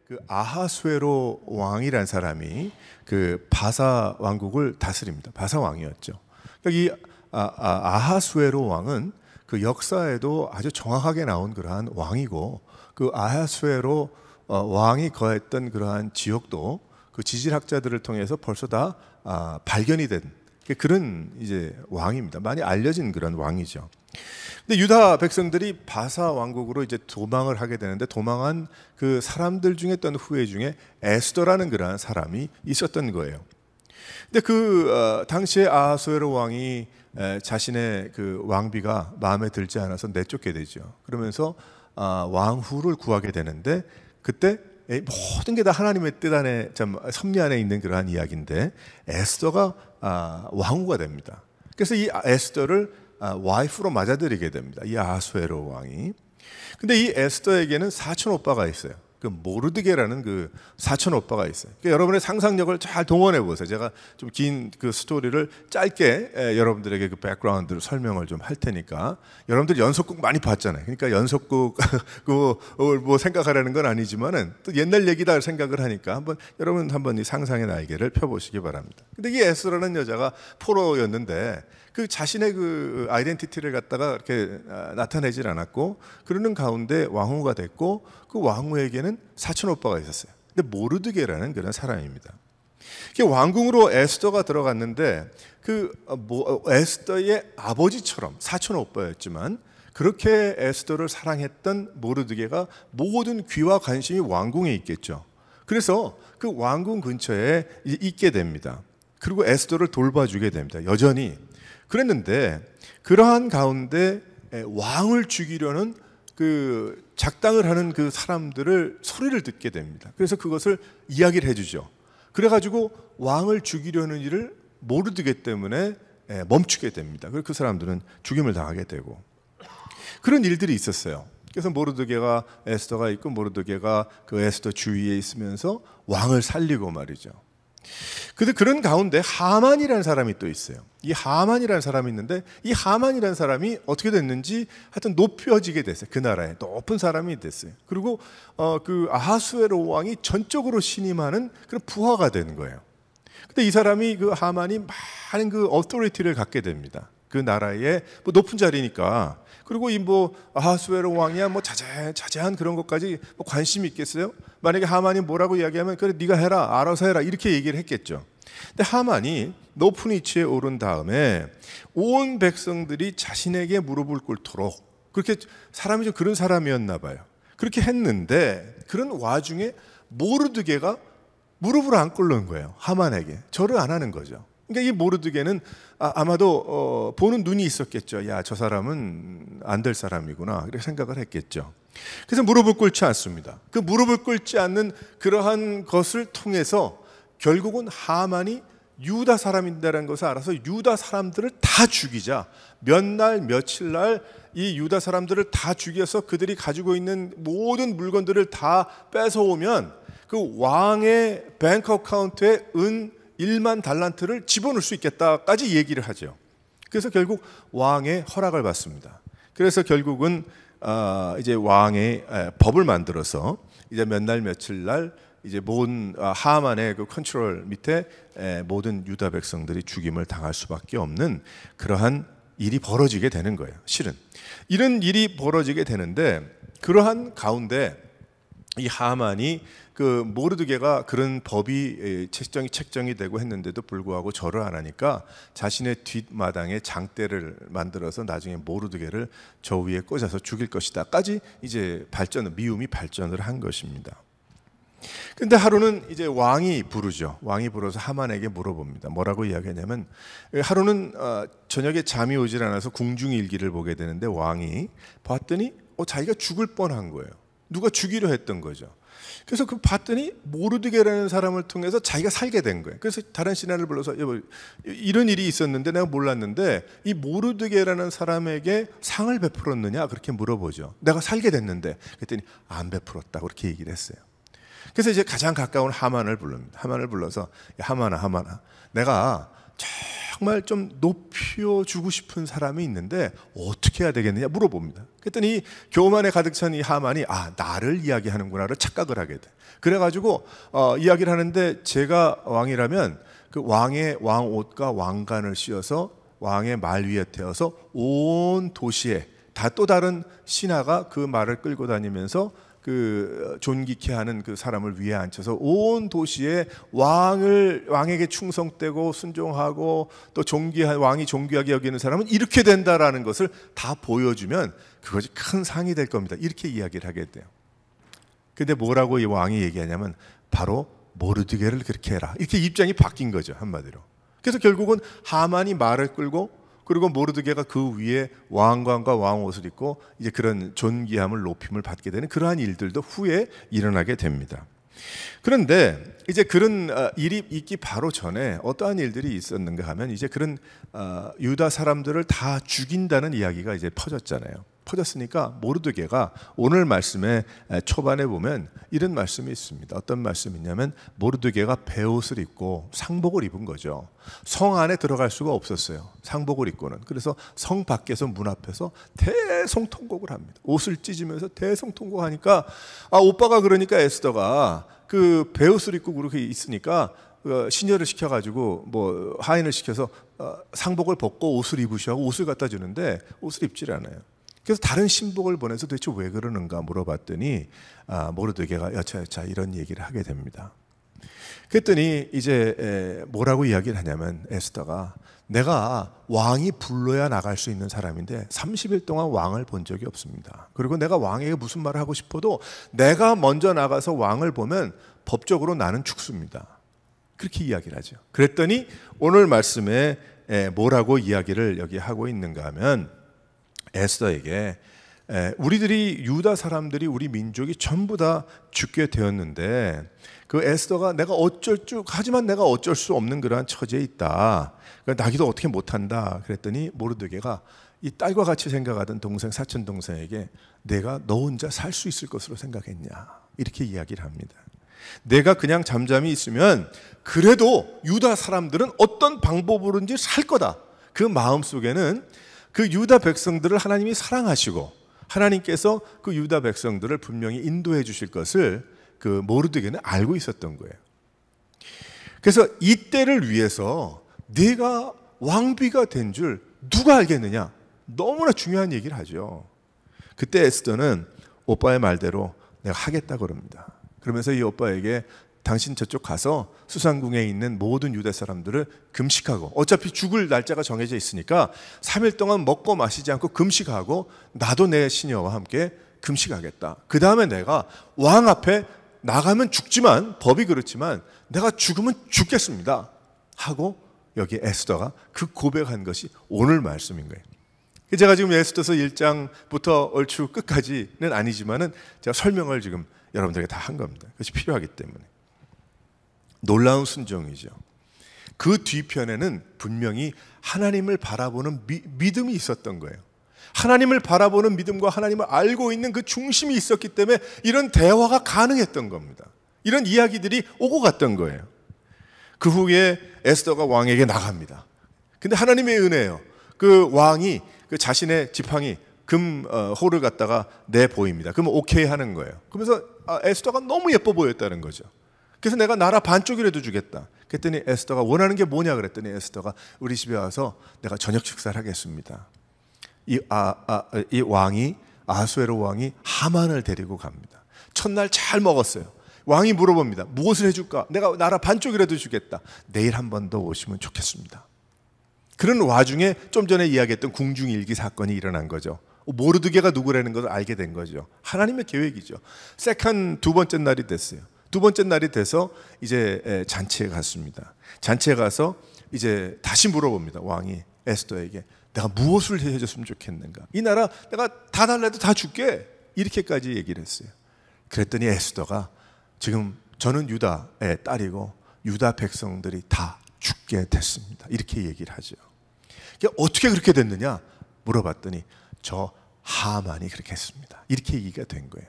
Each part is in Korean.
그 아하수에로 왕이란 사람이 그 바사 왕국을 다스립니다. 바사 왕이었죠. 이 아하수에로 왕은 그 역사에도 아주 정확하게 나온 그러한 왕이고, 그 아하수에로 왕이 거했던 그러한 지역도 그 지질학자들을 통해서 벌써 다 발견이 된 그런 이제 왕입니다. 많이 알려진 그런 왕이죠. 근데 유다 백성들이 바사 왕국으로 이제 도망을 하게 되는데, 도망한 그 사람들 중에 어떤 후예 중에 에스더라는 그러한 사람이 있었던 거예요. 근데 그 당시에 아하수에로 왕이 자신의 그 왕비가 마음에 들지 않아서 내쫓게 되죠. 그러면서 왕후를 구하게 되는데, 그때 모든 게 다 하나님의 뜻 안에, 참 섭리 안에 있는 그러한 이야기인데, 에스더가 왕후가 됩니다. 그래서 이 에스더를 와이프로 맞아들이게 됩니다. 이 아하수에로 왕이. 근데 이 에스더에게는 사촌 오빠가 있어요. 그 모르드게라는 그 사촌 오빠가 있어요. 그러니까 여러분의 상상력을 잘 동원해 보세요. 제가 좀 긴 그 스토리를 짧게 여러분들에게 그 백그라운드를 설명을 좀 할 테니까. 여러분들 연속극 많이 봤잖아요. 그러니까 연속극 그걸 뭐 생각하라는 건 아니지만은 또 옛날 얘기다 생각을 하니까 여러분 한번 이 상상의 날개를 펴보시기 바랍니다. 근데 이 에스더라는 여자가 포로였는데, 그 자신의 그 아이덴티티를 갖다가 이렇게 나타내질 않았고, 그러는 가운데 왕후가 됐고, 그 왕후에게는 사촌 오빠가 있었어요. 근데 모르드게라는 그런 사람입니다. 왕궁으로 에스더가 들어갔는데, 에스더의 아버지처럼 사촌 오빠였지만, 그렇게 에스더를 사랑했던 모르드게가 모든 귀와 관심이 왕궁에 있겠죠. 그래서 그 왕궁 근처에 있게 됩니다. 그리고 에스더를 돌봐주게 됩니다. 여전히. 그랬는데, 그러한 가운데 왕을 죽이려는 그 작당을 하는 그 사람들을 소리를 듣게 됩니다. 그래서 그것을 이야기를 해주죠. 그래가지고 왕을 죽이려는 일을 모르드게 때문에 멈추게 됩니다. 그래서 그 사람들은 죽임을 당하게 되고, 그런 일들이 있었어요. 그래서 모르드게가, 에스더가 있고 모르드게가 그 에스더 주위에 있으면서 왕을 살리고 말이죠. 근데 그런 가운데 하만이라는 사람이 또 있어요. 이 하만이라는 사람이 있는데, 이 하만이라는 사람이 어떻게 됐는지 하여튼 높여지게 됐어요. 그 나라에 높은 사람이 됐어요. 그리고 그 아하수에로 왕이 전적으로 신임하는 그런 부하가 되는 거예요. 근데 이 사람이, 그 하만이 많은 그 어토리티를 갖게 됩니다. 그 나라의 뭐 높은 자리니까. 그리고 이 뭐 아하수에로 왕이야 뭐 자세한 그런 것까지 뭐 관심이 있겠어요? 만약에 하만이 뭐라고 이야기하면 그래 네가 해라, 알아서 해라, 이렇게 얘기를 했겠죠. 근데 하만이 높은 위치에 오른 다음에 온 백성들이 자신에게 무릎을 꿇도록, 그렇게 사람이 좀 그런 사람이었나 봐요. 그렇게 했는데, 그런 와중에 모르드게가 무릎을 안 꿇는 거예요. 하만에게 절을 안 하는 거죠. 그러니까 이 모르드게는 아마도 보는 눈이 있었겠죠. 야, 저 사람은 안 될 사람이구나, 이렇게 생각을 했겠죠. 그래서 무릎을 꿇지 않습니다. 그 무릎을 꿇지 않는 그러한 것을 통해서 결국은 하만이 유다 사람인다는 것을 알아서 유다 사람들을 다 죽이자, 몇 날 며칠 날 이 유다 사람들을 다 죽여서 그들이 가지고 있는 모든 물건들을 다 뺏어오면 그 왕의 뱅크 어카운트에 은 1만 달란트를 집어넣을 수 있겠다까지 얘기를 하죠. 그래서 결국 왕의 허락을 받습니다. 그래서 결국은 이제 왕의 법을 만들어서 이제 몇 날 며칠 날 이제 모든 하만의 그 컨트롤 밑에 모든 유다 백성들이 죽임을 당할 수밖에 없는 그러한 일이 벌어지게 되는 거예요. 실은 이런 일이 벌어지게 되는데, 그러한 가운데 이 하만이, 그 모르드게가 그런 법이 책정이 되고 했는데도 불구하고 절을 안 하니까 자신의 뒷마당에 장대를 만들어서 나중에 모르드게를 저 위에 꽂아서 죽일 것이다까지 이제 미움이 발전을 한 것입니다. 근데 하루는 이제 왕이 부르죠. 왕이 불어서 하만에게 물어봅니다. 뭐라고 이야기하냐면, 하루는 저녁에 잠이 오질 않아서 궁중일기를 보게 되는데, 왕이 봤더니 자기가 죽을 뻔한 거예요. 누가 죽이려 했던 거죠. 그래서 그 봤더니 모르드게라는 사람을 통해서 자기가 살게 된 거예요. 그래서 다른 신하를 불러서, 여보, 이런 일이 있었는데 내가 몰랐는데 이 모르드게라는 사람에게 상을 베풀었느냐, 그렇게 물어보죠. 내가 살게 됐는데. 그랬더니 안 베풀었다고 그렇게 얘기를 했어요. 그래서 이제 가장 가까운 하만을 부릅니다. 하만을 불러서, 하만아, 내가 정말 좀 높여주고 싶은 사람이 있는데 어떻게 해야 되겠느냐 물어봅니다. 그랬더니 교만에 가득 찬 이 하만이 나를 이야기하는구나를 착각을 하게 돼. 그래가지고 이야기를 하는데 제가 왕이라면 그 왕의 왕옷과 왕관을 씌워서 왕의 말 위에 태워서 온 도시에 다 또 다른 신하가 그 말을 끌고 다니면서 그 존귀케 하는 그 사람을 위에 앉혀서 온 도시에 왕에게 충성되고 순종하고 또 존귀한 왕이 존귀하게 여기는 사람은 이렇게 된다라는 것을 다 보여주면 그것이 큰 상이 될 겁니다. 이렇게 이야기를 하게 돼요. 근데 뭐라고 이 왕이 얘기하냐면 바로 모르드게를 그렇게 해라. 이렇게 입장이 바뀐 거죠, 한마디로. 그래서 결국은 하만이 말을 끌고 그리고 모르드게가 그 위에 왕관과 왕옷을 입고 이제 그런 존귀함을 높임을 받게 되는 그러한 일들도 후에 일어나게 됩니다. 그런데 이제 그런 일이 있기 바로 전에 어떠한 일들이 있었는가 하면 이제 그런 유다 사람들을 다 죽인다는 이야기가 이제 퍼졌잖아요. 퍼졌으니까 모르드게가 오늘 말씀의 초반에 보면 이런 말씀이 있습니다. 어떤 말씀이냐면 모르드게가 베옷을 입고 상복을 입은 거죠. 성 안에 들어갈 수가 없었어요. 상복을 입고는. 그래서 성 밖에서 문 앞에서 대성통곡을 합니다. 옷을 찢으면서 대성통곡하니까 오빠가 그러니까 에스더가 그 베옷을 입고 그렇게 있으니까 시녀를 시켜가지고 뭐 하인을 시켜서 상복을 벗고 옷을 입으시라고 옷을 갖다 주는데 옷을 입질 않아요. 그래서 다른 신복을 보내서 도대체 왜 그러는가 물어봤더니 모르드게가 여차여차 이런 얘기를 하게 됩니다. 그랬더니 이제 뭐라고 이야기를 하냐면 에스더가 내가 왕이 불러야 나갈 수 있는 사람인데 30일 동안 왕을 본 적이 없습니다. 그리고 내가 왕에게 무슨 말을 하고 싶어도 내가 먼저 나가서 왕을 보면 법적으로 나는 죽습니다. 그렇게 이야기를 하죠. 그랬더니 오늘 말씀에 뭐라고 이야기를 여기 하고 있는가 하면 에스더에게 우리들이 유다 사람들이 우리 민족이 전부 다 죽게 되었는데 그 에스더가 하지만 내가 어쩔 수 없는 그러한 처지에 있다. 나기도 어떻게 못한다. 그랬더니 모르드게가 이 딸과 같이 생각하던 동생 사촌 동생에게 내가 너 혼자 살 수 있을 것으로 생각했냐 이렇게 이야기를 합니다. 내가 그냥 잠잠히 있으면 그래도 유다 사람들은 어떤 방법으로든지 살 거다. 그 마음 속에는 그 유다 백성들을 하나님이 사랑하시고 하나님께서 그 유다 백성들을 분명히 인도해 주실 것을 그 모르드게는 알고 있었던 거예요. 그래서 이때를 위해서 네가 왕비가 된 줄 누가 알겠느냐? 너무나 중요한 얘기를 하죠. 그때 에스더는 오빠의 말대로 내가 하겠다고 그럽니다. 그러면서 이 오빠에게 당신 저쪽 가서 수상궁에 있는 모든 유대 사람들을 금식하고 어차피 죽을 날짜가 정해져 있으니까 3일 동안 먹고 마시지 않고 금식하고 나도 내 시녀와 함께 금식하겠다. 그 다음에 내가 왕 앞에 나가면 죽지만 법이 그렇지만 내가 죽으면 죽겠습니다 하고 여기 에스더가 그 고백한 것이 오늘 말씀인 거예요. 제가 지금 에스더서 1장부터 얼추 끝까지는 아니지만은 제가 설명을 지금 여러분들에게 다 한 겁니다. 그것이 필요하기 때문에. 놀라운 순종이죠. 그 뒤편에는 분명히 하나님을 바라보는 믿음이 있었던 거예요. 하나님을 바라보는 믿음과 하나님을 알고 있는 그 중심이 있었기 때문에 이런 대화가 가능했던 겁니다. 이런 이야기들이 오고 갔던 거예요. 그 후에 에스더가 왕에게 나갑니다. 근데 하나님의 은혜예요. 그 왕이 그 자신의 지팡이 호를 갖다가 내 보입니다. 그러면 오케이 하는 거예요. 그러면서 에스더가 너무 예뻐 보였다는 거죠. 그래서 내가 나라 반쪽이라도 주겠다. 그랬더니 에스더가 원하는 게 뭐냐 그랬더니 에스더가 우리 집에 와서 내가 저녁 식사를 하겠습니다. 이 왕이 아수에로 왕이 하만을 데리고 갑니다. 첫날 잘 먹었어요. 왕이 물어봅니다. 무엇을 해줄까? 내가 나라 반쪽이라도 주겠다. 내일 한 번 더 오시면 좋겠습니다. 그런 와중에 좀 전에 이야기했던 궁중일기 사건이 일어난 거죠. 모르드게가 누구라는 것을 알게 된 거죠. 하나님의 계획이죠. 두 번째 날이 됐어요. 두 번째 날이 돼서 이제 잔치에 갔습니다. 잔치에 가서 이제 다시 물어봅니다. 왕이 에스더에게 내가 무엇을 해줬으면 좋겠는가? 이 나라 내가 다 달라도 다 줄게. 이렇게까지 얘기를 했어요. 그랬더니 에스더가 지금 저는 유다의 딸이고 유다 백성들이 다 죽게 됐습니다. 이렇게 얘기를 하죠. 어떻게 그렇게 됐느냐 물어봤더니 저 하만이 그렇게 했습니다. 이렇게 얘기가 된 거예요.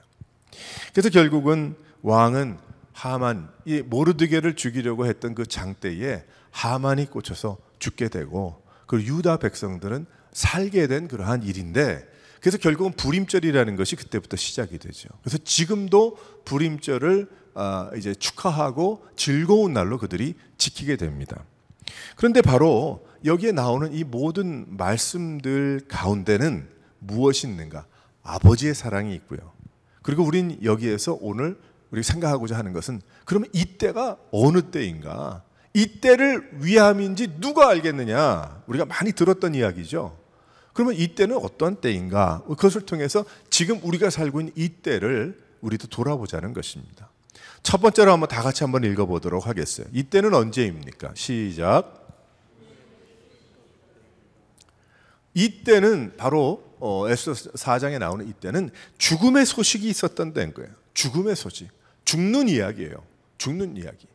그래서 결국은 왕은 하만, 이 모르드게를 죽이려고 했던 그 장대에 하만이 꽂혀서 죽게 되고, 그리고 유다 백성들은 살게 된 그러한 일인데, 그래서 결국은 불임절이라는 것이 그때부터 시작이 되죠. 그래서 지금도 불임절을 이제 축하하고 즐거운 날로 그들이 지키게 됩니다. 그런데 바로 여기에 나오는 이 모든 말씀들 가운데는 무엇이 있는가? 아버지의 사랑이 있고요. 그리고 우린 여기에서 오늘 우리 생각하고자 하는 것은, 그러면 이때가 어느 때인가? 이때를 위함인지 누가 알겠느냐? 우리가 많이 들었던 이야기죠. 그러면 이때는 어떤 때인가? 그것을 통해서 지금 우리가 살고 있는 이때를 우리도 돌아보자는 것입니다. 첫 번째로 한번 다 같이 한번 읽어보도록 하겠어요. 이때는 언제입니까? 시작. 이때는 바로 에스더 4장에 나오는 이때는 죽음의 소식이 있었던 때인 거예요. 죽음의 소식. 죽는 이야기예요. 죽는 이야기.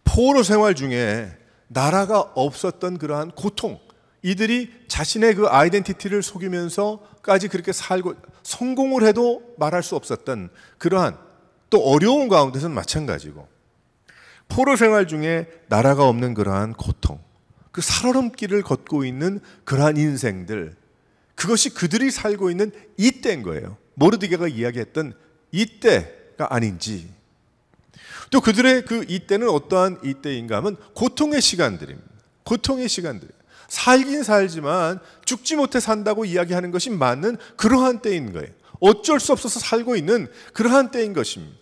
포로 생활 중에 나라가 없었던 그러한 고통, 이들이 자신의 그 아이덴티티를 속이면서까지 그렇게 살고 성공을 해도 말할 수 없었던 그러한 또 어려운 가운데서는 마찬가지고, 포로 생활 중에 나라가 없는 그러한 고통, 그 살얼음길을 걷고 있는 그러한 인생들, 그것이 그들이 살고 있는 이때인 거예요. 모르드게가 이야기했던 이때가 아닌지. 또 그들의 그 이때는 어떠한 이때인가 하면 고통의 시간들입니다. 고통의 시간들. 살긴 살지만 죽지 못해 산다고 이야기하는 것이 맞는 그러한 때인 거예요. 어쩔 수 없어서 살고 있는 그러한 때인 것입니다.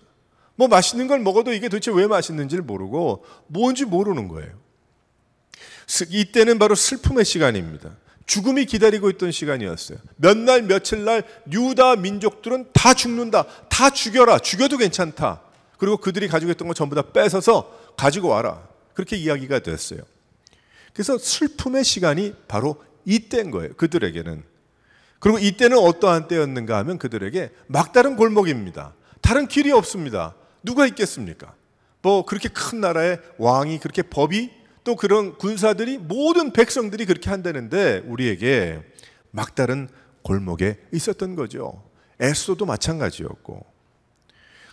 뭐 맛있는 걸 먹어도 이게 도대체 왜 맛있는지를 모르고 뭔지 모르는 거예요. 이때는 바로 슬픔의 시간입니다. 죽음이 기다리고 있던 시간이었어요. 몇 날 며칠 날 유다 민족들은 다 죽는다. 다 죽여라. 죽여도 괜찮다. 그리고 그들이 가지고 있던 거 전부 다 뺏어서 가지고 와라. 그렇게 이야기가 됐어요. 그래서 슬픔의 시간이 바로 이때인 거예요. 그들에게는. 그리고 이때는 어떠한 때였는가 하면 그들에게 막다른 골목입니다. 다른 길이 없습니다. 누가 있겠습니까? 뭐 그렇게 큰 나라의 왕이, 그렇게 법이, 또 그런 군사들이, 모든 백성들이 그렇게 한다는데 우리에게 막다른 골목에 있었던 거죠. 에스더도 마찬가지였고.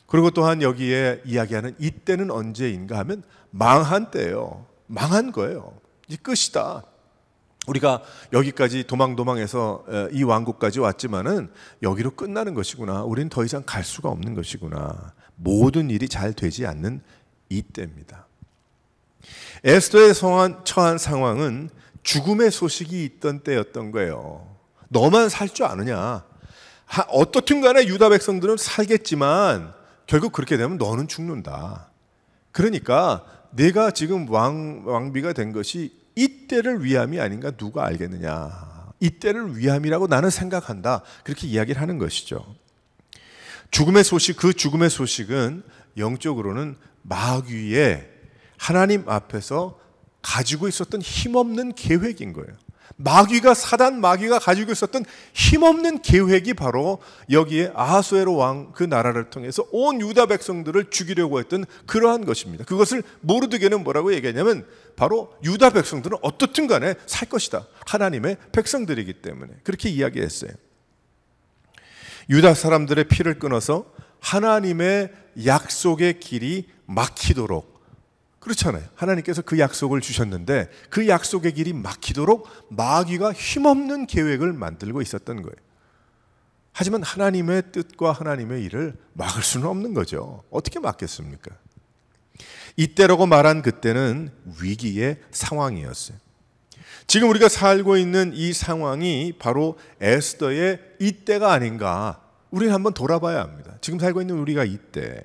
그리고 또한 여기에 이야기하는 이때는 언제인가 하면 망한 때예요. 망한 거예요. 이제 끝이다. 우리가 여기까지 도망도망해서 이 왕국까지 왔지만은 여기로 끝나는 것이구나. 우리는 더 이상 갈 수가 없는 것이구나. 모든 일이 잘 되지 않는 이때입니다. 에스더의 처한 상황은 죽음의 소식이 있던 때였던 거예요. 너만 살 줄 아느냐? 어떻든 간에 유다 백성들은 살겠지만 결국 그렇게 되면 너는 죽는다. 그러니까 내가 지금 왕비가 된 것이 이때를 위함이 아닌가 누가 알겠느냐. 이때를 위함이라고 나는 생각한다. 그렇게 이야기를 하는 것이죠. 죽음의 소식, 그 죽음의 소식은 영적으로는 마귀의 하나님 앞에서 가지고 있었던 힘없는 계획인 거예요. 마귀가 가지고 있었던 힘없는 계획이 바로 여기에 아하수에로 왕 그 나라를 통해서 온 유다 백성들을 죽이려고 했던 그러한 것입니다. 그것을 모르드게는 뭐라고 얘기하냐면 바로 유다 백성들은 어떻든 간에 살 것이다. 하나님의 백성들이기 때문에 그렇게 이야기했어요. 유다 사람들의 피를 끊어서 하나님의 약속의 길이 막히도록, 그렇잖아요. 하나님께서 그 약속을 주셨는데 그 약속의 길이 막히도록 마귀가 힘없는 계획을 만들고 있었던 거예요. 하지만 하나님의 뜻과 하나님의 일을 막을 수는 없는 거죠. 어떻게 막겠습니까? 이때라고 말한 그때는 위기의 상황이었어요. 지금 우리가 살고 있는 이 상황이 바로 에스더의 이때가 아닌가. 우리는 한번 돌아봐야 합니다. 지금 살고 있는 우리가 이때.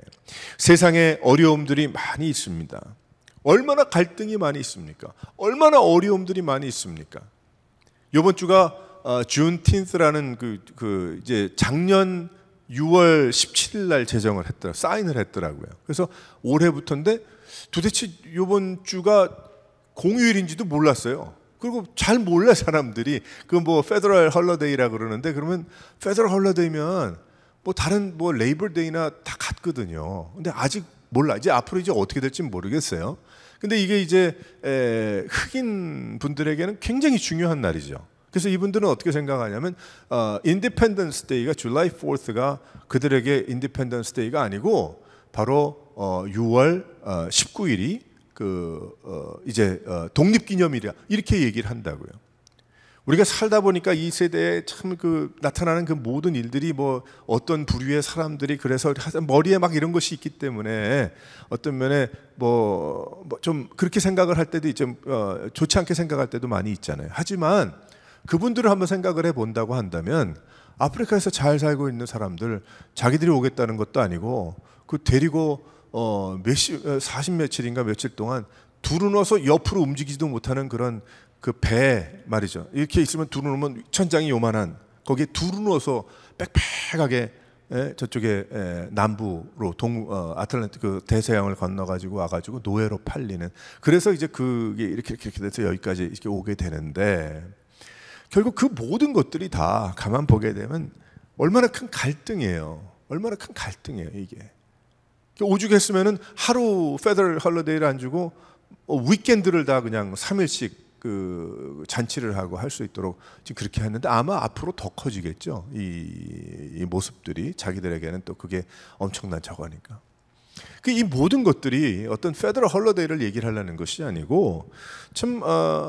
세상에 어려움들이 많이 있습니다. 얼마나 갈등이 많이 있습니까? 얼마나 어려움들이 많이 있습니까? 이번 주가 준틴스라는 이제 작년 6월 17일 날 제정을 했더라, 사인을 했더라고요. 그래서 올해부터인데 도대체 이번 주가 공휴일인지도 몰랐어요. 그리고 잘 몰라 사람들이. 그 뭐 페더럴 헐러데이라 그러는데, 그러면 페더럴 헐러데이면 뭐 다른 뭐 레이버데이나 다 같거든요. 근데 아직 몰라. 이제 앞으로 이제 어떻게 될지 모르겠어요. 근데 이게 이제 흑인 분들에게는 굉장히 중요한 날이죠. 그래서 이분들은 어떻게 생각하냐면 인디펜던스 데이가 줄라이 4th가 그들에게 인디펜던스 데이가 아니고 바로 6월 19일이 독립기념일이야 이렇게 얘기를 한다고요. 우리가 살다 보니까 이 세대에 참 나타나는 그 모든 일들이 뭐 어떤 부류의 사람들이 그래서 머리에 막 이런 것이 있기 때문에 어떤 면에 좀 그렇게 생각을 할 때도 좀 좋지 않게 생각할 때도 많이 있잖아요. 하지만 그분들을 한번 생각을 해본다고 한다면 아프리카에서 잘 살고 있는 사람들 자기들이 오겠다는 것도 아니고 그 데리고 40 며칠인가 며칠 동안 두루누워서 옆으로 움직이지도 못하는 그런 그 배 말이죠. 이렇게 있으면 두루누우면 천장이 요만한 거기에 두루누워서 빽빽하게 저쪽에 남부로 아틀란틱 그 대서양을 건너가지고 와가지고 노예로 팔리는. 그래서 이제 그게 이렇게 돼서 여기까지 이렇게 오게 되는데 결국 그 모든 것들이 다 가만 보게 되면 얼마나 큰 갈등이에요. 얼마나 큰 갈등이에요 이게. 오죽했으면은 하루 페더럴 헐리데이를 안 주고 위켄드를 다 그냥 3일씩 그 잔치를 하고 할 수 있도록 지금 그렇게 했는데 아마 앞으로 더 커지겠죠. 이 모습들이 자기들에게는 또 그게 엄청난 저거니까. 이 모든 것들이 어떤 페더럴 헐리데이를 얘기를 하려는 것이 아니고 참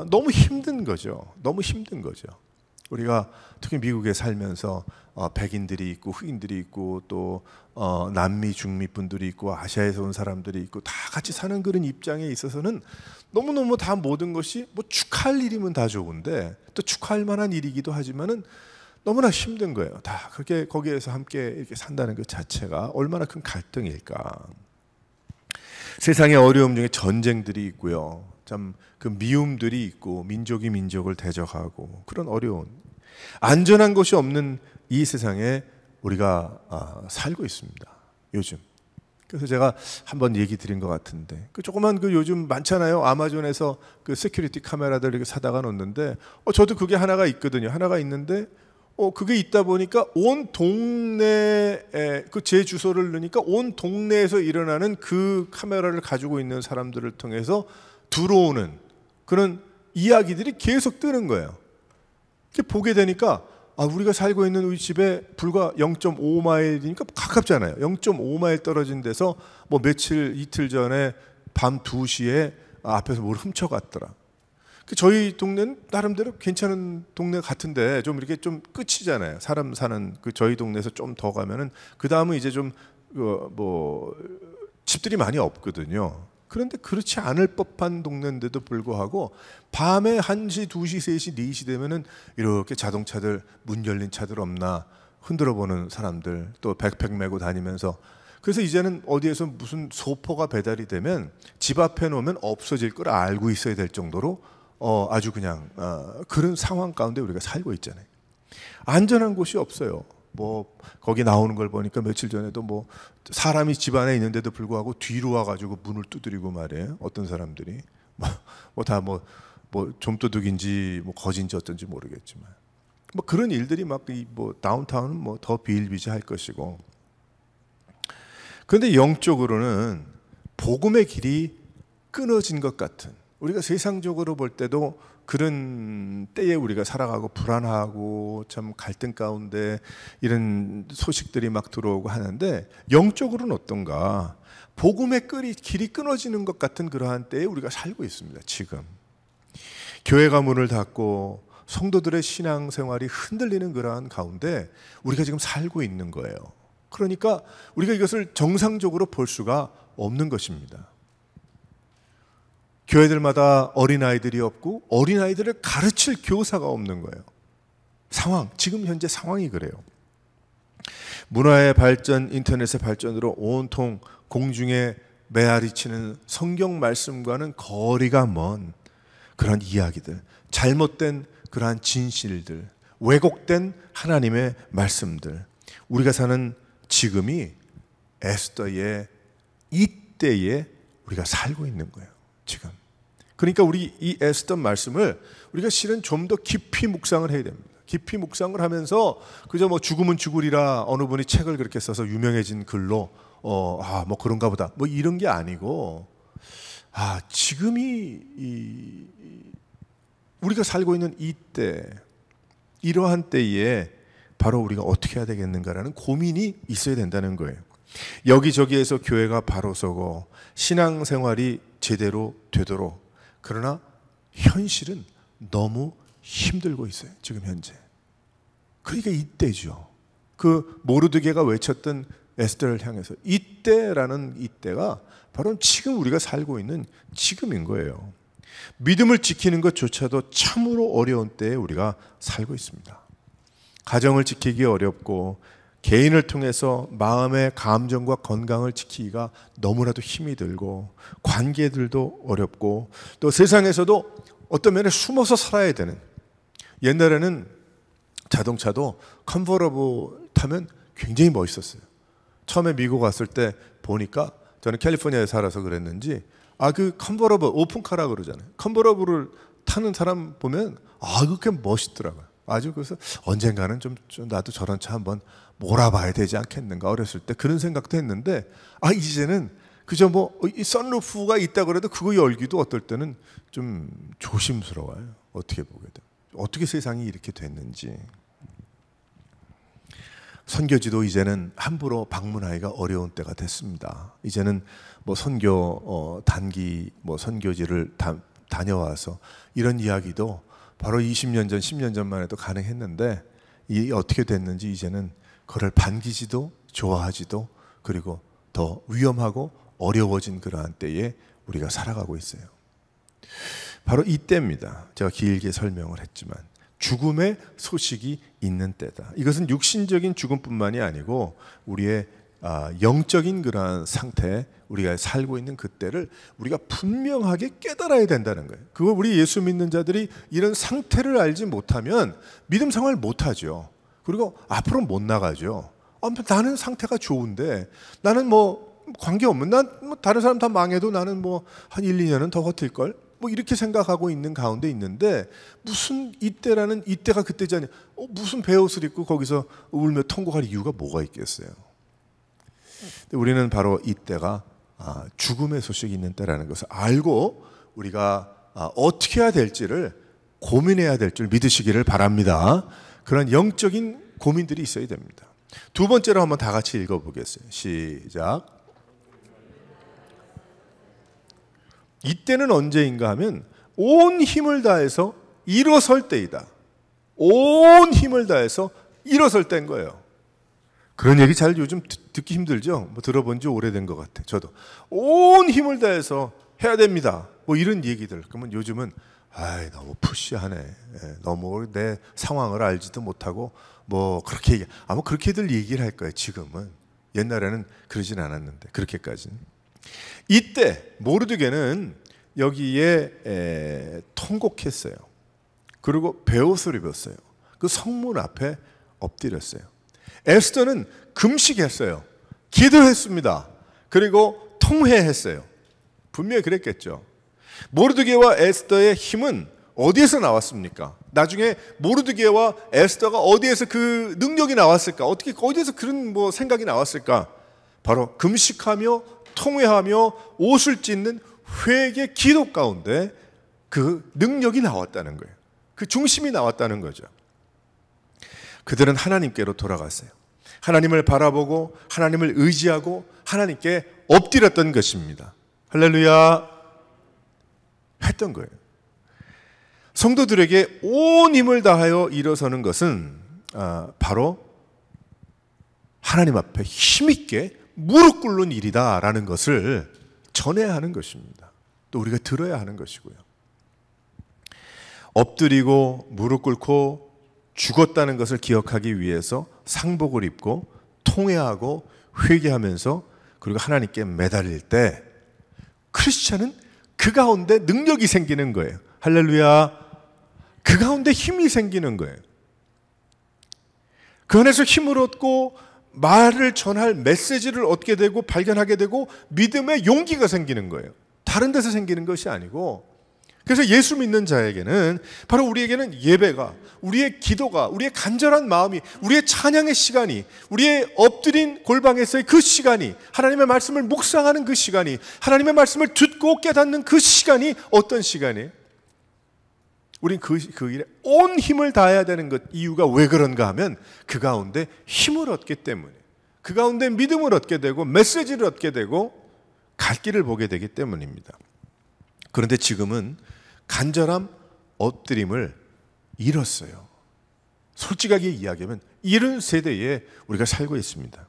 너무 힘든 거죠. 너무 힘든 거죠. 우리가 특히 미국에 살면서 백인들이 있고 흑인들이 있고 또 남미 중미 분들이 있고 아시아에서 온 사람들이 있고 다 같이 사는 그런 입장에 있어서는 너무너무 다 모든 것이 뭐 축하할 일이면 다 좋은데 또 축하할 만한 일이기도 하지만은 너무나 힘든 거예요. 다 그렇게 거기에서 함께 이렇게 산다는 것 자체가 얼마나 큰 갈등일까. 세상의 어려움 중에 전쟁들이 있고요. 참 그 미움들이 있고 민족이 민족을 대적하고 그런 어려운 안전한 곳이 없는 이 세상에 우리가 살고 있습니다. 요즘. 그래서 제가 한번 얘기 드린 것 같은데 그 조그만 그 요즘 많잖아요. 아마존에서 그 세큐리티 카메라들 이렇게 사다가 놓는데 저도 그게 하나가 있거든요. 하나가 있는데 그게 있다 보니까 온 동네에 그 제 주소를 넣으니까 온 동네에서 일어나는 그 카메라를 가지고 있는 사람들을 통해서 들어오는 그런 이야기들이 계속 뜨는 거예요. 이렇게 보게 되니까 우리가 살고 있는 우리 집에 불과 0.5마일이니까 가깝잖아요. 0.5마일 떨어진 데서 뭐 이틀 전에 밤 2시에 앞에서 뭘 훔쳐갔더라. 저희 동네는 나름대로 괜찮은 동네 같은데 좀 이렇게 좀 끝이잖아요. 사람 사는 그 저희 동네에서 좀 더 가면은 그 다음은 이제 좀 집들이 많이 없거든요. 그런데 그렇지 않을 법한 동네인데도 불구하고 밤에 1시, 2시, 3시, 4시 되면은 이렇게 자동차들 문 열린 차들 없나 흔들어 보는 사람들 또 백팩 메고 다니면서 그래서 이제는 어디에서 무슨 소포가 배달이 되면 집 앞에 놓으면 없어질 걸 알고 있어야 될 정도로 아주 그냥 그런 상황 가운데 우리가 살고 있잖아요. 안전한 곳이 없어요. 뭐 거기 나오는 걸 보니까 며칠 전에도 뭐 사람이 집 안에 있는데도 불구하고 뒤로 와가지고 문을 두드리고 말이에요. 어떤 사람들이 뭐 좀도둑인지 뭐 거진지 어떤지 모르겠지만 뭐 그런 일들이 막 뭐 다운타운은 뭐 더 비일비재할 것이고. 그런데 영적으로는 복음의 길이 끊어진 것 같은 우리가 세상적으로 볼 때도 그런 때에 우리가 살아가고 불안하고 참 갈등 가운데 이런 소식들이 막 들어오고 하는데 영적으로는 어떤가? 복음의 길이 끊어지는 것 같은 그러한 때에 우리가 살고 있습니다. 지금 교회가 문을 닫고 성도들의 신앙생활이 흔들리는 그러한 가운데 우리가 지금 살고 있는 거예요. 그러니까 우리가 이것을 정상적으로 볼 수가 없는 것입니다. 교회들마다 어린아이들이 없고 어린아이들을 가르칠 교사가 없는 거예요. 지금 현재 상황이 그래요. 문화의 발전, 인터넷의 발전으로 온통 공중에 메아리치는 성경 말씀과는 거리가 먼 그런 이야기들, 잘못된 그러한 진실들, 왜곡된 하나님의 말씀들, 우리가 사는 지금이 에스더의 이때에 우리가 살고 있는 거예요. 지금. 그러니까 우리 이 에스더 말씀을 우리가 실은 좀 더 깊이 묵상을 해야 됩니다. 깊이 묵상을 하면서 그저 뭐 죽으면 죽으리라 어느 분이 책을 그렇게 써서 유명해진 글로 뭐 그런가 보다 뭐 이런 게 아니고 지금이 우리가 살고 있는 이때 이러한 때에 바로 우리가 어떻게 해야 되겠는가라는 고민이 있어야 된다는 거예요. 여기저기에서 교회가 바로 서고 신앙생활이 제대로 되도록. 그러나 현실은 너무 힘들고 있어요, 지금 현재. 그러니까 이때죠. 그 모르드게가 외쳤던 에스더를 향해서 이때라는 이때가 바로 지금 우리가 살고 있는 지금인 거예요. 믿음을 지키는 것조차도 참으로 어려운 때에 우리가 살고 있습니다. 가정을 지키기 어렵고 개인을 통해서 마음의 감정과 건강을 지키기가 너무나도 힘이 들고 관계들도 어렵고 또 세상에서도 어떤 면에 숨어서 살아야 되는, 옛날에는 자동차도 컨버러블 타면 굉장히 멋있었어요. 처음에 미국 왔을 때 보니까 저는 캘리포니아에 살아서 그랬는지 그 컨버러블 오픈카라 그러잖아요. 컨버러블을 타는 사람 보면 그게 멋있더라고요. 아주 그래서 언젠가는 좀 나도 저런 차 한번 몰아봐야 되지 않겠는가 어렸을 때 그런 생각도 했는데 이제는 그저 이 선루프가 있다 그래도 그거 열기도 어떨 때는 좀 조심스러워요. 어떻게 보게 돼? 어떻게 세상이 이렇게 됐는지. 선교지도 이제는 함부로 방문하기가 어려운 때가 됐습니다. 이제는 선교 단기 선교지를 다녀와서 이런 이야기도 바로 20년 전, 10년 전만 해도 가능했는데 이 어떻게 됐는지 이제는 그걸 반기지도 좋아하지도 그리고 더 위험하고 어려워진 그러한 때에 우리가 살아가고 있어요. 바로 이때입니다. 제가 길게 설명을 했지만 죽음의 소식이 있는 때다. 이것은 육신적인 죽음뿐만이 아니고 우리의 영적인 그러한 상태, 우리가 살고 있는 그때를 우리가 분명하게 깨달아야 된다는 거예요. 그거 우리 예수 믿는 자들이 이런 상태를 알지 못하면 믿음 생활 못하죠. 그리고 앞으로 못 나가죠. 나는 상태가 좋은데 나는 관계없는, 난 다른 사람 다 망해도 나는 한 1, 2년은 더 버틸걸? 이렇게 생각하고 있는 가운데 있는데 무슨 이때라는 이때가 그때잖아요. 무슨 베옷을 입고 거기서 울며 통곡할 이유가 뭐가 있겠어요? 우리는 바로 이때가 죽음의 소식이 있는 때라는 것을 알고 우리가 어떻게 해야 될지를 고민해야 될 줄 믿으시기를 바랍니다. 그런 영적인 고민들이 있어야 됩니다. 두 번째로 한번 다 같이 읽어보겠어요. 시작. 이때는 언제인가 하면 온 힘을 다해서 일어설 때이다. 온 힘을 다해서 일어설 때인 거예요. 그런 얘기 잘 요즘 듣기 힘들죠? 들어본 지 오래된 것 같아요. 저도 온 힘을 다해서 해야 됩니다. 이런 얘기들. 그러면 요즘은 너무 푸시하네. 너무 내 상황을 알지도 못하고 그렇게 아마 그렇게들 얘기를 할 거예요. 지금은. 옛날에는 그러진 않았는데 그렇게까지는. 이때 모르드게는 여기에 통곡했어요. 그리고 베옷을 입었어요. 그 성문 앞에 엎드렸어요. 에스더는 금식했어요. 기도했습니다. 그리고 통회했어요. 분명히 그랬겠죠. 모르드게와 에스더의 힘은 어디에서 나왔습니까? 나중에 모르드게와 에스더가 어디에서 그 능력이 나왔을까? 어디에서 그런 생각이 나왔을까? 바로 금식하며 통회하며 옷을 찢는 회개 기도 가운데 그 능력이 나왔다는 거예요. 그 중심이 나왔다는 거죠. 그들은 하나님께로 돌아갔어요. 하나님을 바라보고 하나님을 의지하고 하나님께 엎드렸던 것입니다. 할렐루야. 했던 거예요. 성도들에게 온 힘을 다하여 일어서는 것은 바로 하나님 앞에 힘있게 무릎 꿇는 일이다라는 것을 전해야 하는 것입니다. 또 우리가 들어야 하는 것이고요. 엎드리고 무릎 꿇고 죽었다는 것을 기억하기 위해서 상복을 입고 통회하고 회개하면서 그리고 하나님께 매달릴 때 크리스찬은 그 가운데 능력이 생기는 거예요. 할렐루야. 그 가운데 힘이 생기는 거예요. 그 안에서 힘을 얻고 말을 전할 메시지를 얻게 되고 발견하게 되고 믿음의 용기가 생기는 거예요. 다른 데서 생기는 것이 아니고, 그래서 예수 믿는 자에게는 바로 우리에게는 예배가, 우리의 기도가, 우리의 간절한 마음이, 우리의 찬양의 시간이, 우리의 엎드린 골방에서의 그 시간이, 하나님의 말씀을 묵상하는 그 시간이, 하나님의 말씀을 듣고 깨닫는 그 시간이 어떤 시간이에요? 우린 그 일에 온 힘을 다해야 되는 것. 이유가 왜 그런가 하면 그 가운데 힘을 얻기 때문에, 그 가운데 믿음을 얻게 되고 메시지를 얻게 되고 갈 길을 보게 되기 때문입니다. 그런데 지금은 간절함, 엎드림을 잃었어요. 솔직하게 이야기하면 이런 세대에 우리가 살고 있습니다.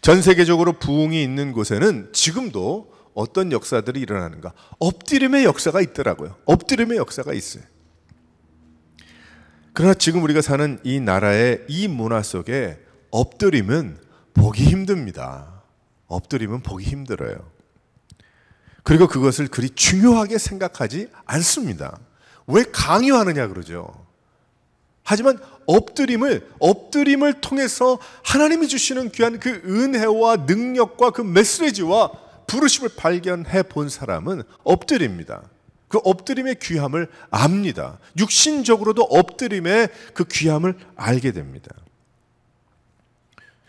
전 세계적으로 부흥이 있는 곳에는 지금도 어떤 역사들이 일어나는가? 엎드림의 역사가 있더라고요. 엎드림의 역사가 있어요. 그러나 지금 우리가 사는 이 나라의 이 문화 속에 엎드림은 보기 힘듭니다. 엎드림은 보기 힘들어요. 그리고 그것을 그리 중요하게 생각하지 않습니다. 왜 강요하느냐 그러죠. 하지만 엎드림을 통해서 하나님이 주시는 귀한 그 은혜와 능력과 그 메시지와 부르심을 발견해 본 사람은 엎드립니다. 그 엎드림의 귀함을 압니다. 육신적으로도 엎드림의 그 귀함을 알게 됩니다.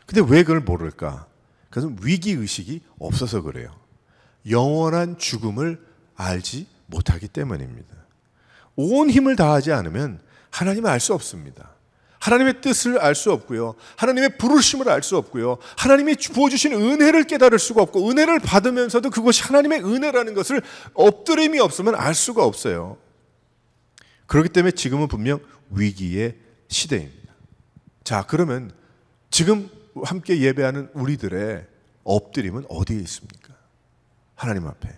근데 왜 그걸 모를까? 그것은 위기의식이 없어서 그래요. 영원한 죽음을 알지 못하기 때문입니다. 온 힘을 다하지 않으면 하나님을 알 수 없습니다. 하나님의 뜻을 알 수 없고요. 하나님의 부르심을 알 수 없고요. 하나님이 부어주신 은혜를 깨달을 수가 없고, 은혜를 받으면서도 그것이 하나님의 은혜라는 것을 엎드림이 없으면 알 수가 없어요. 그렇기 때문에 지금은 분명 위기의 시대입니다. 자, 그러면 지금 함께 예배하는 우리들의 엎드림은 어디에 있습니까? 하나님 앞에.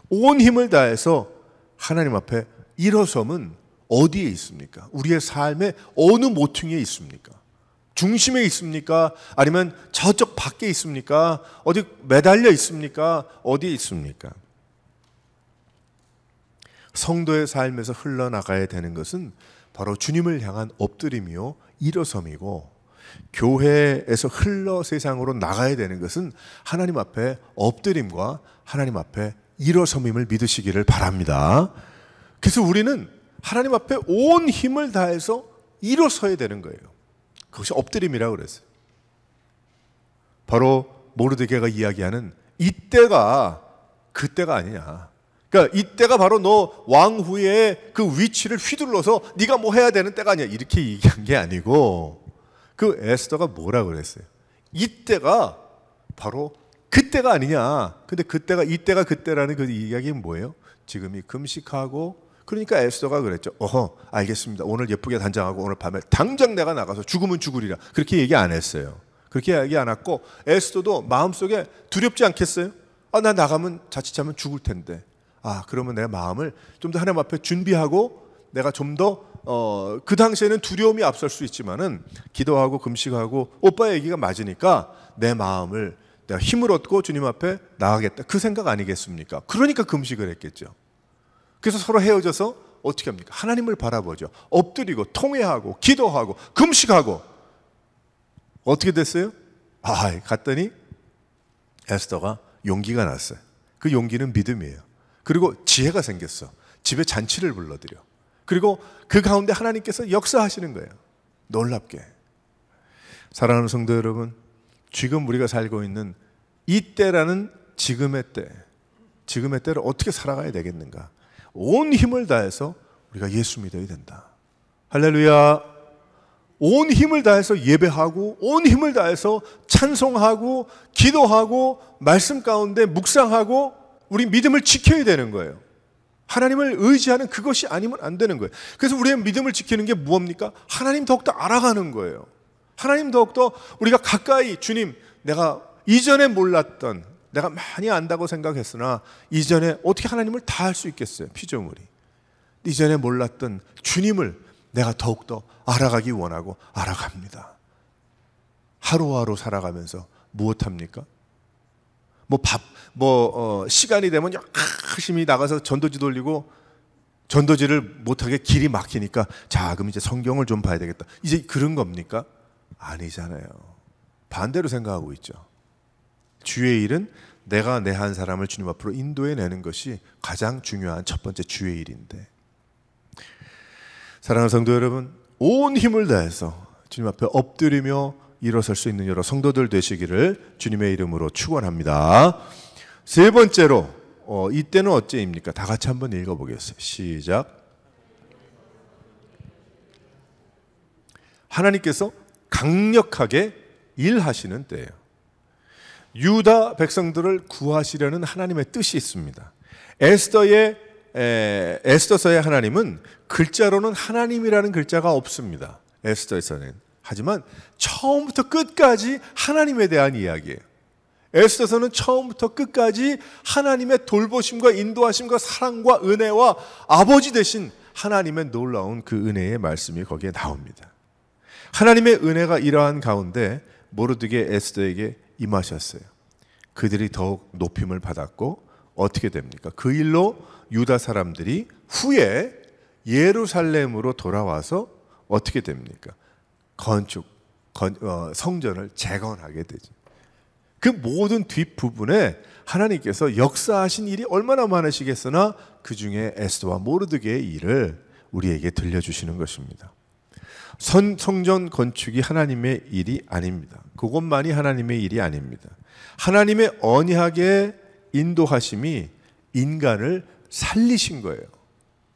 온 힘을 다해서 하나님 앞에 일어섬은 어디에 있습니까? 우리의 삶의 어느 모퉁이에 있습니까? 중심에 있습니까? 아니면 저쪽 밖에 있습니까? 어디 매달려 있습니까? 어디에 있습니까? 성도의 삶에서 흘러나가야 되는 것은 바로 주님을 향한 엎드림이요 일어섬이고, 교회에서 흘러 세상으로 나가야 되는 것은 하나님 앞에 엎드림과 하나님 앞에 일어섬임을 믿으시기를 바랍니다. 그래서 우리는 하나님 앞에 온 힘을 다해서 일어서야 되는 거예요. 그것이 엎드림이라고 그랬어요. 바로 모르드게가 이야기하는 이때가 그때가 아니냐. 그러니까 이때가 바로 너 왕후의 그 위치를 휘둘러서 네가 뭐 해야 되는 때가 아니야. 이렇게 얘기한 게 아니고, 그 에스더가 뭐라고 그랬어요? 이때가 바로 그때가 아니냐. 근데 그때가 이때가 그때라는 그 이야기는 뭐예요? 지금이 금식하고, 그러니까 에스더가 그랬죠. 알겠습니다. 오늘 예쁘게 단장하고 오늘 밤에 당장 내가 나가서 죽으면 죽으리라. 그렇게 얘기 안 했어요. 그렇게 얘기 안 했고, 에스더도 마음속에 두렵지 않겠어요? 나 나가면 자칫하면 죽을 텐데. 그러면 내 마음을 좀 더 하나님 앞에 준비하고, 내가 좀 더 그 당시에는 두려움이 앞설 수 있지만은 기도하고 금식하고 오빠의 얘기가 맞으니까 내 마음을 내가 힘을 얻고 주님 앞에 나가겠다. 그 생각 아니겠습니까? 그러니까 금식을 했겠죠. 그래서 서로 헤어져서 어떻게 합니까? 하나님을 바라보죠. 엎드리고 통회하고 기도하고 금식하고. 어떻게 됐어요? 갔더니 에스더가 용기가 났어요. 그 용기는 믿음이에요. 그리고 지혜가 생겼어. 집에 잔치를 불러들여. 그리고 그 가운데 하나님께서 역사하시는 거예요. 놀랍게. 사랑하는 성도 여러분, 지금 우리가 살고 있는 이때라는 지금의 때를 어떻게 살아가야 되겠는가? 온 힘을 다해서 우리가 예수 믿어야 된다. 할렐루야. 온 힘을 다해서 예배하고, 온 힘을 다해서 찬송하고, 기도하고, 말씀 가운데 묵상하고, 우리 믿음을 지켜야 되는 거예요. 하나님을 의지하는 그것이 아니면 안 되는 거예요. 그래서 우리의 믿음을 지키는 게 무엇입니까? 하나님 더욱더 알아가는 거예요. 하나님 더욱더 우리가 가까이, 주님, 내가 이전에 몰랐던, 내가 많이 안다고 생각했으나 이전에 어떻게 하나님을 다 알 수 있겠어요? 피조물이. 이전에 몰랐던 주님을 내가 더욱더 알아가기 원하고 알아갑니다. 하루하루 살아가면서 무엇합니까? 시간이 되면 열심히 나가서 전도지 돌리고, 전도지를 못하게 길이 막히니까, 자, 그럼 이제 성경을 좀 봐야 되겠다. 이제 그런 겁니까? 아니잖아요. 반대로 생각하고 있죠. 주의 일은 내가 내 한 사람을 주님 앞으로 인도해내는 것이 가장 중요한 첫 번째 주의 일인데, 사랑하는 성도 여러분, 온 힘을 다해서 주님 앞에 엎드리며 일어설 수 있는 여러 성도들 되시기를 주님의 이름으로 축원합니다. 세 번째로, 이때는 어째입니까? 다 같이 한번 읽어보겠어요. 시작. 하나님께서 강력하게 일하시는 때예요. 유다 백성들을 구하시려는 하나님의 뜻이 있습니다. 에스더서의 하나님은 글자로는 하나님이라는 글자가 없습니다. 에스더에서는. 하지만 처음부터 끝까지 하나님에 대한 이야기예요. 에스더서는 처음부터 끝까지 하나님의 돌보심과 인도하심과 사랑과 은혜와 아버지 되신 하나님의 놀라운 그 은혜의 말씀이 거기에 나옵니다. 하나님의 은혜가 이러한 가운데 모르드게 에스더에게 임하셨어요. 그들이 더욱 높임을 받았고 어떻게 됩니까? 그 일로 유다 사람들이 후에 예루살렘으로 돌아와서 어떻게 됩니까? 성전을 재건하게 되죠. 그 모든 뒷부분에 하나님께서 역사하신 일이 얼마나 많으시겠으나 그 중에 에스더와 모르드게의 일을 우리에게 들려주시는 것입니다. 성전 건축이 하나님의 일이 아닙니다. 그것만이 하나님의 일이 아닙니다. 하나님의 언약의 인도하심이 인간을 살리신 거예요.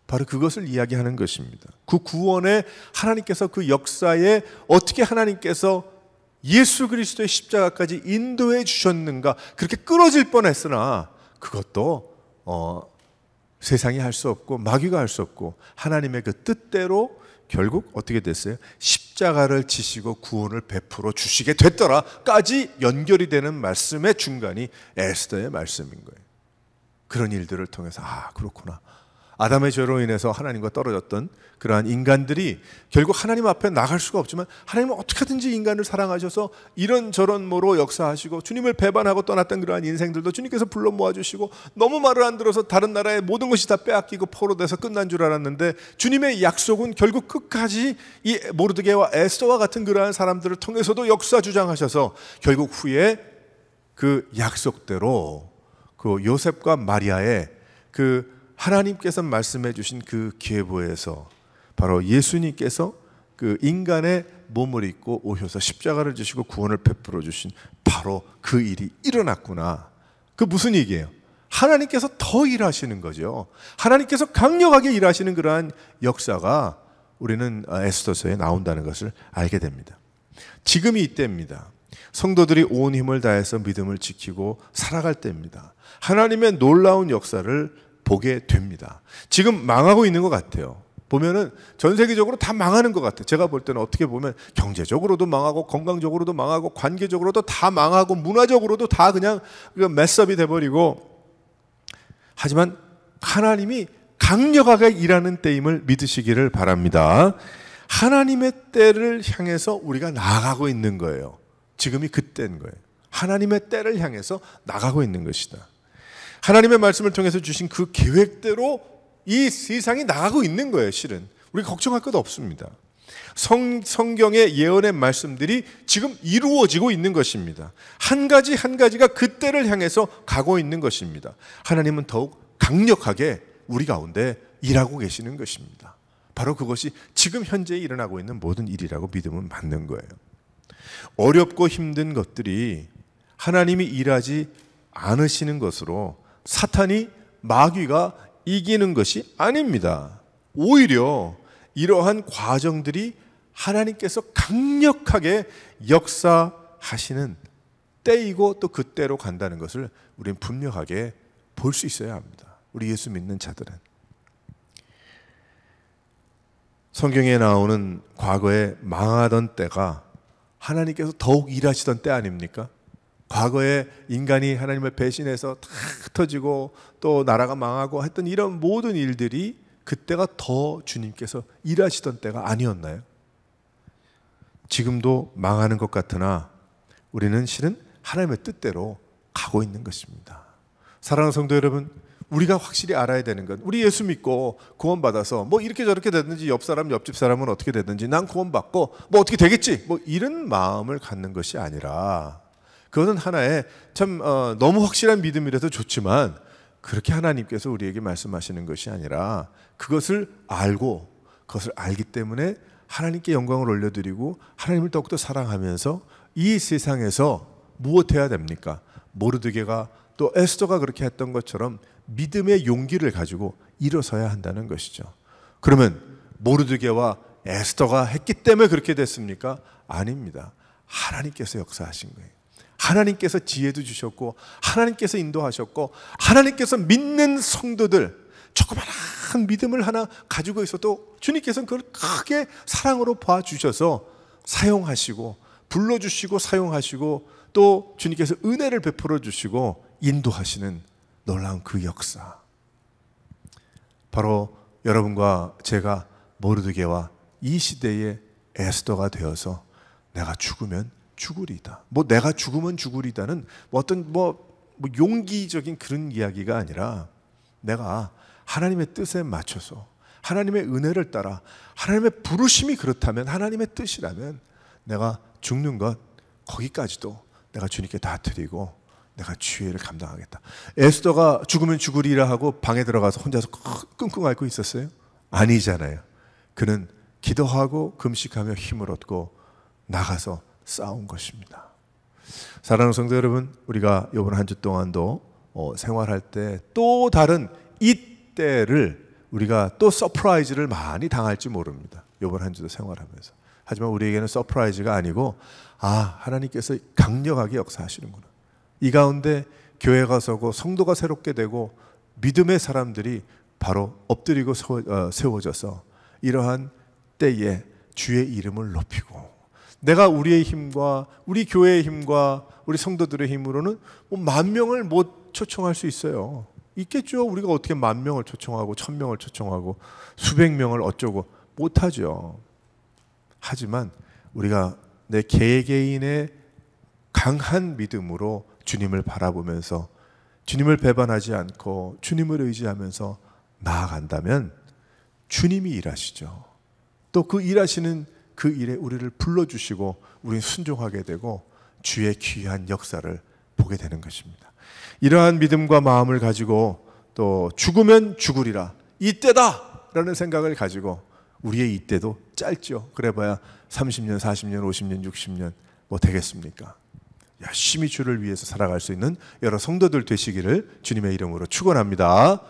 바로 그것을 이야기하는 것입니다. 그 구원에 하나님께서 그 역사에 어떻게 하나님께서 예수 그리스도의 십자가까지 인도해 주셨는가, 그렇게 끊어질 뻔했으나 그것도 세상이 할 수 없고 마귀가 할 수 없고 하나님의 그 뜻대로 결국 어떻게 됐어요? 십자가를 지시고 구원을 베풀어 주시게 됐더라까지 연결이 되는 말씀의 중간이 에스더의 말씀인 거예요. 그런 일들을 통해서 그렇구나. 아담의 죄로 인해서 하나님과 떨어졌던 그러한 인간들이 결국 하나님 앞에 나갈 수가 없지만 하나님은 어떻게든지 인간을 사랑하셔서 이런저런 모로 역사하시고 주님을 배반하고 떠났던 그러한 인생들도 주님께서 불러 모아주시고 너무 말을 안 들어서 다른 나라의 모든 것이 다 빼앗기고 포로돼서 끝난 줄 알았는데 주님의 약속은 결국 끝까지 이 모르드게와 에스더와 같은 그러한 사람들을 통해서도 역사 주장하셔서 결국 후에 그 약속대로 그 요셉과 마리아의 그 하나님께서 말씀해 주신 그 계보에서 바로 예수님께서 그 인간의 몸을 입고 오셔서 십자가를 지시고 구원을 베풀어 주신 바로 그 일이 일어났구나. 그 무슨 얘기예요? 하나님께서 더 일하시는 거죠. 하나님께서 강력하게 일하시는 그러한 역사가 우리는 에스더서에 나온다는 것을 알게 됩니다. 지금이 이때입니다. 성도들이 온 힘을 다해서 믿음을 지키고 살아갈 때입니다. 하나님의 놀라운 역사를 보게 됩니다. 지금 망하고 있는 것 같아요. 보면은 전 세계적으로 다 망하는 것 같아요. 제가 볼 때는 어떻게 보면 경제적으로도 망하고 건강적으로도 망하고 관계적으로도 다 망하고 문화적으로도 다 그냥 메스업이 돼버리고, 하지만 하나님이 강력하게 일하는 때임을 믿으시기를 바랍니다. 하나님의 때를 향해서 우리가 나아가고 있는 거예요. 지금이 그때인 거예요. 하나님의 때를 향해서 나가고 있는 것이다. 하나님의 말씀을 통해서 주신 그 계획대로 이 세상이 나가고 있는 거예요. 실은 우리가 걱정할 것 없습니다. 성경의 예언의 말씀들이 지금 이루어지고 있는 것입니다. 한 가지 한 가지가 그 때를 향해서 가고 있는 것입니다. 하나님은 더욱 강력하게 우리 가운데 일하고 계시는 것입니다. 바로 그것이 지금 현재 일어나고 있는 모든 일이라고 믿으면 맞는 거예요. 어렵고 힘든 것들이 하나님이 일하지 않으시는 것으로 사탄이, 마귀가 이기는 것이 아닙니다. 오히려 이러한 과정들이 하나님께서 강력하게 역사하시는 때이고 또 그때로 간다는 것을 우리는 분명하게 볼 수 있어야 합니다. 우리 예수 믿는 자들은. 성경에 나오는 과거에 망하던 때가 하나님께서 더욱 일하시던 때 아닙니까? 과거에 인간이 하나님을 배신해서 다 흩어지고 또 나라가 망하고 했던 이런 모든 일들이 그때가 더 주님께서 일하시던 때가 아니었나요? 지금도 망하는 것 같으나 우리는 실은 하나님의 뜻대로 가고 있는 것입니다. 사랑하는 성도 여러분, 우리가 확실히 알아야 되는 건, 우리 예수 믿고 구원받아서 뭐 이렇게 저렇게 됐든지 옆 사람 옆집 사람은 어떻게 됐든지 난 구원받고 뭐 어떻게 되겠지 뭐 이런 마음을 갖는 것이 아니라, 그것은 하나의 참 너무 확실한 믿음이라도 좋지만 그렇게 하나님께서 우리에게 말씀하시는 것이 아니라 그것을 알고 그것을 알기 때문에 하나님께 영광을 올려드리고 하나님을 더욱더 사랑하면서 이 세상에서 무엇해야 됩니까? 모르드게가 또 에스더가 그렇게 했던 것처럼 믿음의 용기를 가지고 일어서야 한다는 것이죠. 그러면 모르드게와 에스더가 했기 때문에 그렇게 됐습니까? 아닙니다. 하나님께서 역사하신 거예요. 하나님께서 지혜도 주셨고 하나님께서 인도하셨고 하나님께서 믿는 성도들 조그마한 믿음을 하나 가지고 있어도 주님께서는 그걸 크게 사랑으로 봐주셔서 사용하시고 불러주시고 사용하시고 또 주님께서 은혜를 베풀어 주시고 인도하시는 놀라운 그 역사, 바로 여러분과 제가 모르드게와 이 시대의 에스더가 되어서 내가 죽으면 죽으리다, 내가 죽으면 죽으리다는 어떤 용기적인 그런 이야기가 아니라 내가 하나님의 뜻에 맞춰서 하나님의 은혜를 따라 하나님의 부르심이 그렇다면 하나님의 뜻이라면 내가 죽는 것 거기까지도 내가 주님께 다 드리고 내가 주의를 감당하겠다. 에스더가 죽으면 죽으리라 하고 방에 들어가서 혼자서 끙끙 앓고 있었어요? 아니잖아요. 그는 기도하고 금식하며 힘을 얻고 나가서 싸운 것입니다. 사랑하는 성도 여러분, 우리가 이번 한 주 동안도 생활할 때 또 다른 이때를 우리가 또 서프라이즈를 많이 당할지 모릅니다. 이번 한 주도 생활하면서. 하지만 우리에게는 서프라이즈가 아니고 하나님께서 강력하게 역사하시는구나. 이 가운데 교회가 서고 성도가 새롭게 되고 믿음의 사람들이 바로 엎드리고 세워져서 이러한 때에 주의 이름을 높이고, 내가 우리의 힘과 우리 교회의 힘과 우리 성도들의 힘으로는 10,000명을 못 초청할 수 있어요. 있겠죠. 우리가 어떻게 10,000명을 초청하고 1,000명을 초청하고 수백 명을 어쩌고 못하죠. 하지만 우리가 내 개개인의 강한 믿음으로 주님을 바라보면서 주님을 배반하지 않고 주님을 의지하면서 나아간다면 주님이 일하시죠. 또 그 일하시는 그 일에 우리를 불러주시고 우리는 순종하게 되고 주의 귀한 역사를 보게 되는 것입니다. 이러한 믿음과 마음을 가지고 또 죽으면 죽으리라, 이때다 라는 생각을 가지고, 우리의 이때도 짧죠. 그래봐야 30년, 40년, 50년, 60년 되겠습니까? 열심히 주를 위해서 살아갈 수 있는 여러 성도들 되시기를 주님의 이름으로 축원합니다.